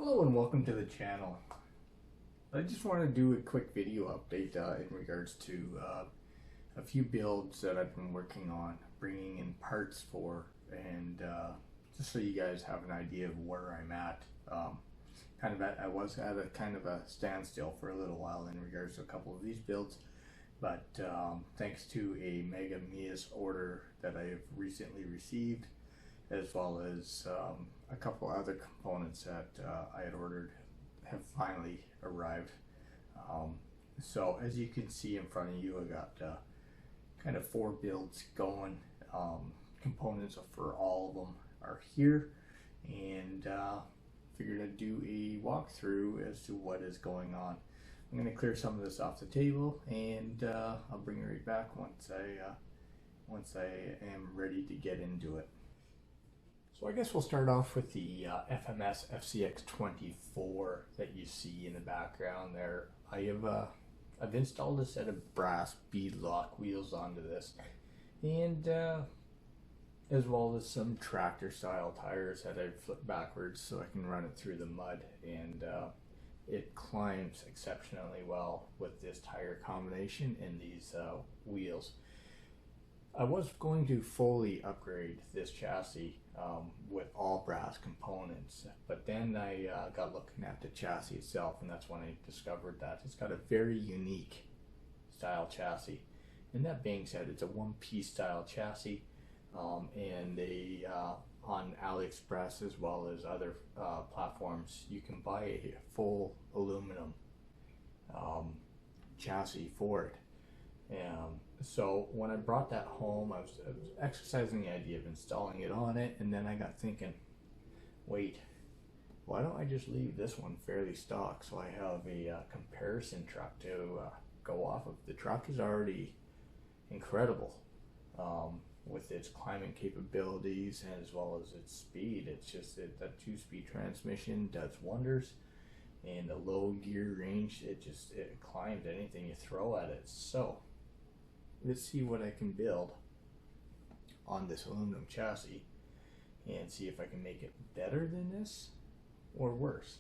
Hello and welcome to the channel. I just want to do a quick video update in regards to a few builds that I've been working on, bringing in parts for, and just so you guys have an idea of where I'm at. I was at a kind of a standstill for a little while in regards to a couple of these builds, but thanks to a Mega Mias order that I have recently received, as well as a couple other components that I had ordered have finally arrived. So as you can see in front of you, I got kind of 4 builds going. Components for all of them are here, and figured I'd do a walkthrough as to what is going on. I'm going to clear some of this off the table, and I'll bring it right back once I am ready to get into it. So I guess we'll start off with the FMS FCX24 that you see in the background there. I've installed a set of brass bead lock wheels onto this, and as well as some tractor style tires that I've flipped backwards so I can run it through the mud, and it climbs exceptionally well with this tire combination and these wheels. I was going to fully upgrade this chassis with all brass components, but then I got looking at the chassis itself, and that's when I discovered that it's got a very unique style chassis. And that being said, it's a one-piece style chassis, and they on AliExpress as well as other platforms, you can buy a full aluminum chassis for it. So when I brought that home, I was exercising the idea of installing it on it, and then I got thinking, wait, why don't I just leave this one fairly stock so I have a comparison truck to go off of. The truck is already incredible with its climbing capabilities as well as its speed. It's just that 2-speed transmission does wonders, and the low gear range, it climbs anything you throw at it. So let's see what I can build on this aluminum chassis and see if I can make it better than this or worse.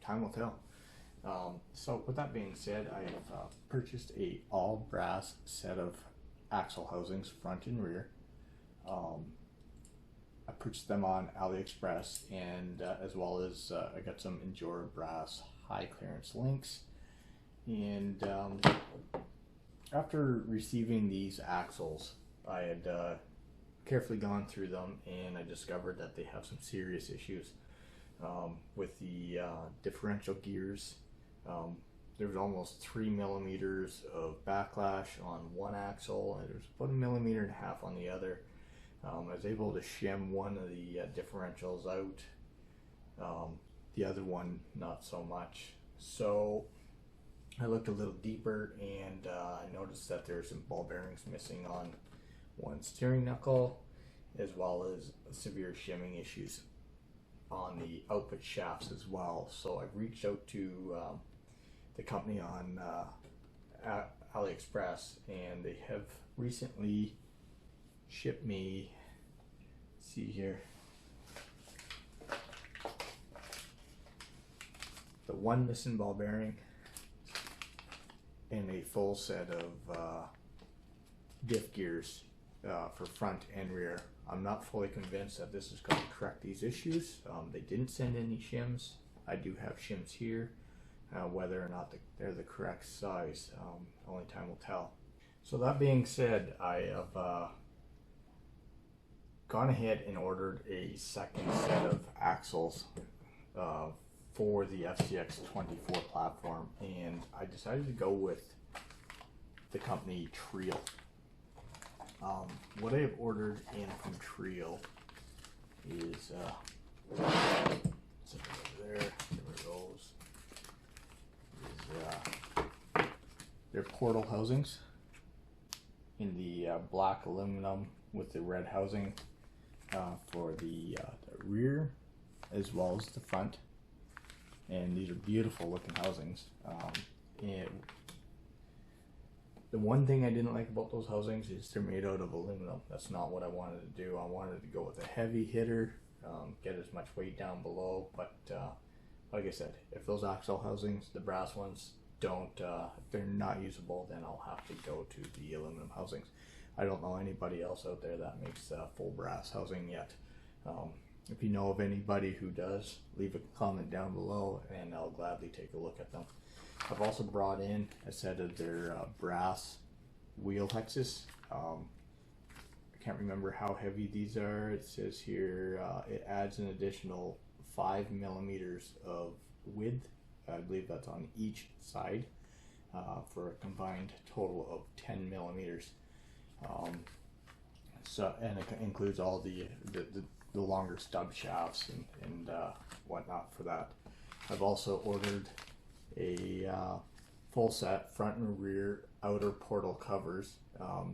Time will tell. So with that being said, I have purchased a all brass set of axle housings, front and rear. I purchased them on AliExpress, and as well as I got some Endura brass high clearance links. And after receiving these axles, I had carefully gone through them, and I discovered that they have some serious issues with the differential gears. There's almost 3 millimeters of backlash on one axle, and there's about 1.5 millimeters on the other. I was able to shim one of the differentials out, the other one not so much. So I looked a little deeper, and I noticed that there's some ball bearings missing on one steering knuckle, as well as severe shimming issues on the output shafts as well. So I've reached out to the company on AliExpress, and they have recently shipped me, let's see here, the one missing ball bearing and a full set of diff gears for front and rear. I'm not fully convinced that this is going to correct these issues. They didn't send any shims. I do have shims here. Whether or not they're the correct size, only time will tell. So that being said, I have gone ahead and ordered a second set of axles for the FCX24 platform, and I decided to go with the company Trio. What I have ordered in from Trio is over there it goes. They're portal housings in the black aluminum with the red housing for the rear as well as the front. And these are beautiful looking housings. And the one thing I didn't like about those housings is they're made out of aluminum. That's not what I wanted to do. I wanted to go with a heavy hitter get as much weight down below. But like I said, if those axle housings, the brass ones, don't, if they're not usable, then I'll have to go to the aluminum housings. I don't know anybody else out there that makes full brass housing yet. If you know of anybody who does, leave a comment down below and I'll gladly take a look at them. I've also brought in a set of their brass wheel hexes. I can't remember how heavy these are. It says here it adds an additional 5 millimeters of width. I believe that's on each side for a combined total of 10 millimeters. And it includes all the longer stub shafts and whatnot for that. I've also ordered a full set front and rear outer portal covers.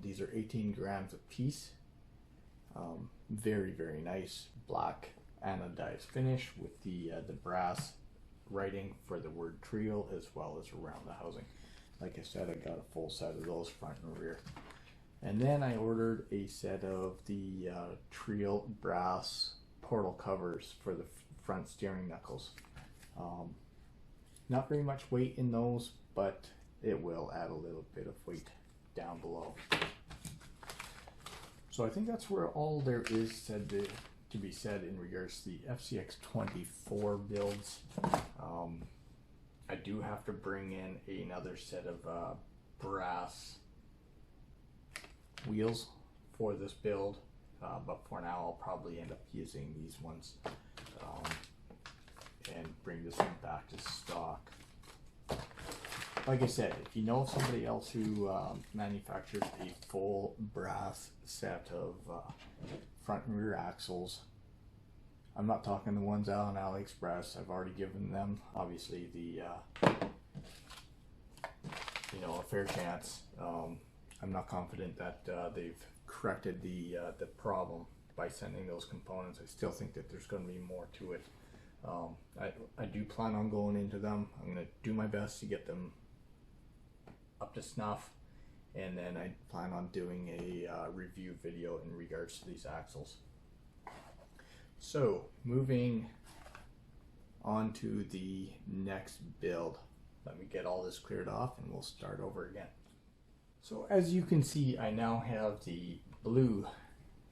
These are 18 grams a piece. Very, very nice black anodized finish with the brass writing for the word Trio as well as around the housing. Like I said, I got a full set of those front and rear. And then I ordered a set of the Trio brass portal covers for the front steering knuckles. Not very much weight in those, but it will add a little bit of weight down below. So I think that's where all there is said to be said in regards to the FCX24 builds. I do have to bring in another set of brass wheels for this build, but for now I'll probably end up using these ones and bring this one back to stock. Like I said, if you know somebody else who manufactures a full brass set of front and rear axles, I'm not talking the ones out on AliExpress. I've already given them obviously the a fair chance. I'm not confident that they've corrected the problem by sending those components. I still think that there's going to be more to it. I do plan on going into them. I'm going to do my best to get them up to snuff, and then I plan on doing a review video in regards to these axles. So moving on to the next build. Let me get all this cleared off and we'll start over again. So as you can see, I now have the blue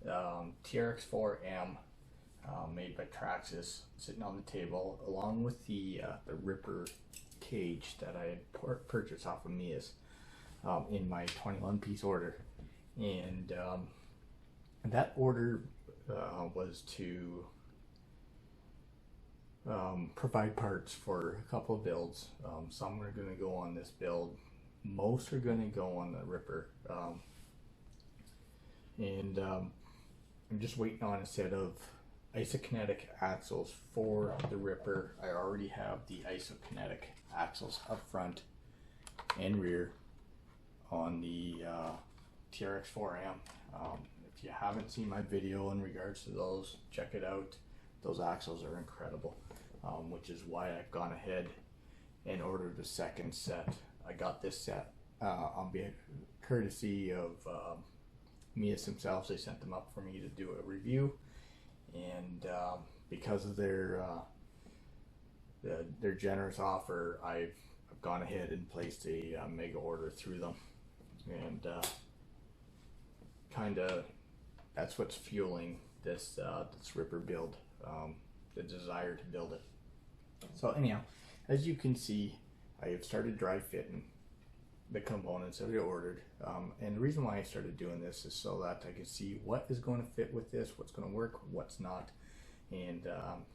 TRX4M made by Traxxas sitting on the table, along with the Ripper cage that I had purchased off of Mia's in my 21 piece order. And that order was to provide parts for a couple of builds. Some are going to go on this build. Most are going to go on the Ripper. I'm just waiting on a set of isokinetic axles for the Ripper. I already have the isokinetic axles up front and rear on the TRX4M. If you haven't seen my video in regards to those, check it out. Those axles are incredible, which is why I've gone ahead and ordered a second set. I got this set on courtesy of Mia's themselves. They sent them up for me to do a review, and because of their generous offer, I've gone ahead and placed a mega order through them, and kind of that's what's fueling this this Ripper build, the desire to build it. So anyhow, as you can see, I have started dry fitting the components that I ordered, and the reason why I started doing this is so that I could see what is going to fit with this, what's going to work, what's not, and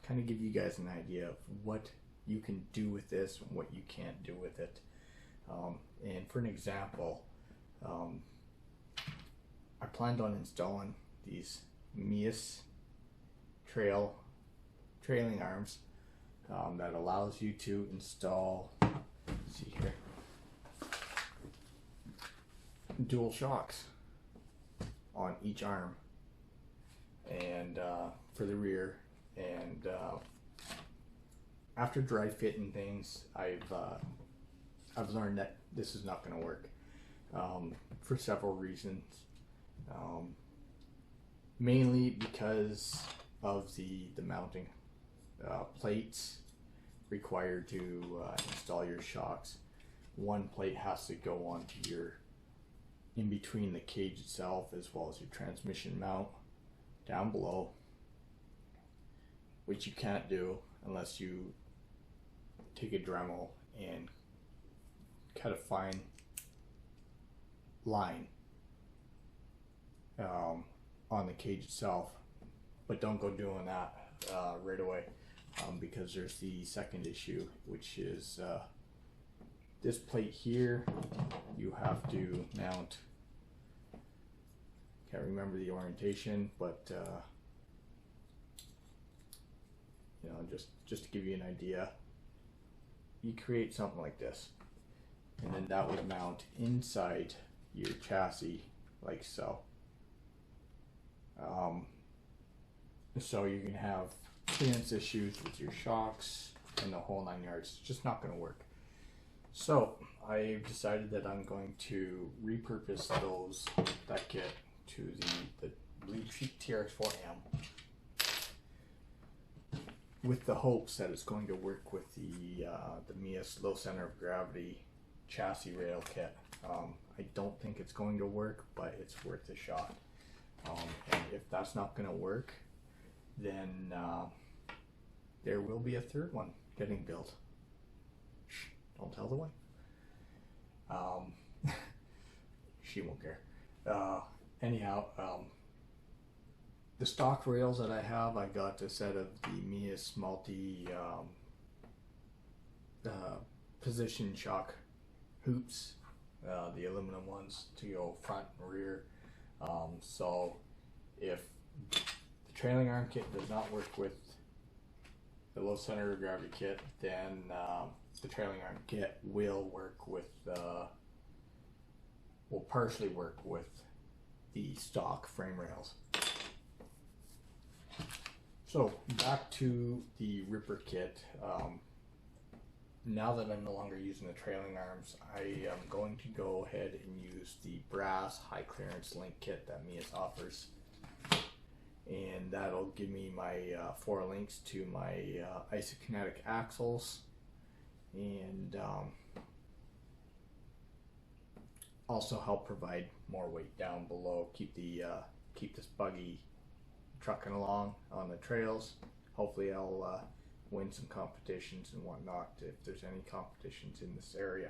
kind of give you guys an idea of what you can do with this and what you can't do with it. And for an example, I planned on installing these Mia's trailing arms that allows you to install, let's see here, dual shocks on each arm, and for the rear. And after dry fitting things, I've learned that this is not going to work for several reasons. Mainly because of the mounting plates required to install your shocks. One plate has to go onto your in between the cage itself as well as your transmission mount down below, which you can't do unless you take a Dremel and cut a fine line on the cage itself. But don't go doing that right away, because there's the second issue, which is this plate here. You have to mount, can't remember the orientation, but you know, just to give you an idea, you create something like this, and then that would mount inside your chassis like so. So you can have clearance issues with your shocks and the whole 9 yards. It's just not going to work. So I've decided that I'm going to repurpose that kit to the Blue Sheep TRX4M, with the hopes that it's going to work with the Mias low center of gravity chassis rail kit. I don't think it's going to work, but it's worth a shot. And if that's not going to work, then there will be a third one getting built. Shh, don't tell the wife. She won't care. Anyhow, the stock rails that I have, I got a set of the Mias multi position shock hoops, the aluminum ones to go front and rear. So if the trailing arm kit does not work with the low center of gravity kit, then the trailing arm kit will work with will partially work with the stock frame rails. So back to the Ripper kit. Now that I'm no longer using the trailing arms, I am going to go ahead and use the brass high clearance link kit that Mias offers, and that'll give me my 4 links to my isokinetic axles, and also help provide more weight down below, keep this buggy trucking along on the trails. Hopefully I'll win some competitions and whatnot if there's any competitions in this area.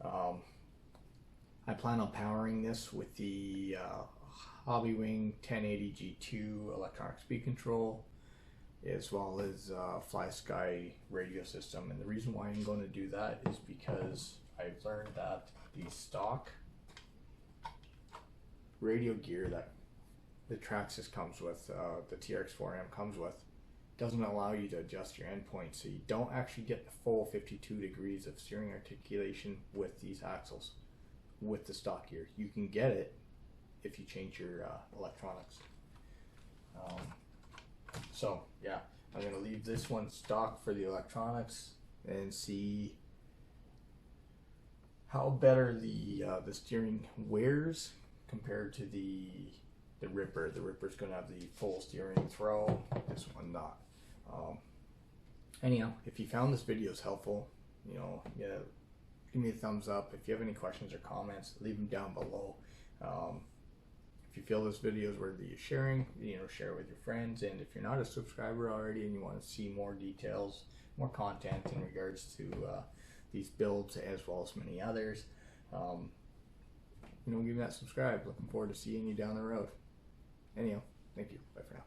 I plan on powering this with the Hobbywing 1080 G2 electronic speed control, as well as FlySky radio system. And the reason why I'm going to do that is because I've learned that the stock radio gear that the Traxxas comes with, the TRX4M comes with, doesn't allow you to adjust your endpoint, so you don't actually get the full 52 degrees of steering articulation with these axles with the stock gear. You can get it if you change your electronics. So yeah, I'm going to leave this one stock for the electronics and see how better the steering wears compared to the Ripper. The Ripper's going to have the full steering throw, this one not. Anyhow, if you found this video helpful, you know, yeah, give me a thumbs up. If you have any questions or comments, leave them down below. If you feel this video is worthy of sharing, you know, share it with your friends. And if you're not a subscriber already and you want to see more details, more content in regards to these builds as well as many others, you know, give me that subscribe. Looking forward to seeing you down the road. Anyhow, thank you. Bye for now.